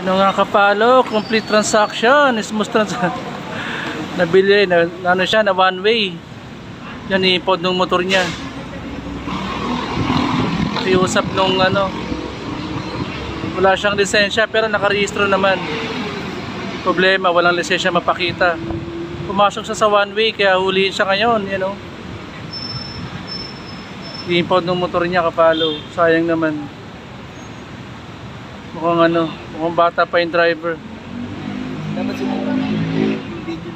Ano nga kapalo, complete transaction, smooth transaction. Nabili na ano siya, na one way. Yan i-impod ng motor niya. Iusap nung ano, wala siyang lisensya pero nakarehistro naman. Problema, walang lisensya mapakita. Pumasok siya sa one way kaya huliin siya ngayon, you know. I-impod ng motor niya kapalo. Sayang naman. Mukhang ano, mukhang bata pa yung driver. Dapat siguro video.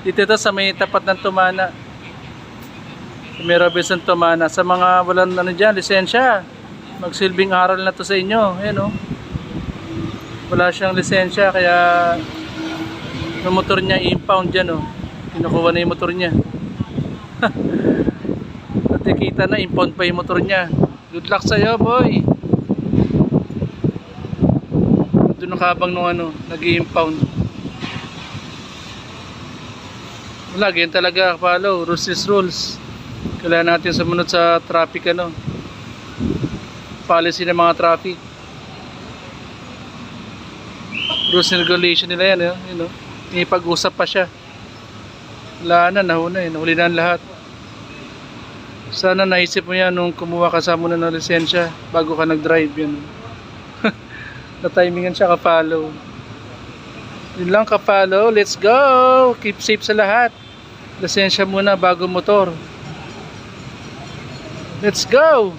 Dito ito sa may tapat ng Tumana. Sa may Robinson Tumana. Sa mga walang ano dyan, lisensya. Magsilbing aral na to sa inyo. Ayan o. Wala siyang lisensya kaya yung motor niya i-impound dyan o. Kinukuha na yung motor niya. At kita na, impound pa yung motor niya. Good luck sa'yo boy. Doon nakabang nung ano, nag-i-impound. Wala, ganyan talaga follow, rules is rules. Kailangan natin sumunod sa traffic ano, policy ng mga traffic. Rules and regulation nila yan, you know. Ipag-usap pa siya. Wala na, nahuna eh, nahuli na ang lahat. Sana naisip mo yan nung kumuha ka sa muna ng lisensya bago ka nag-drive yan. Na-timingan siya ka-follow. Yun lang ka-follow, let's go! Keep safe sa lahat. Lisensya muna bago motor. Let's go!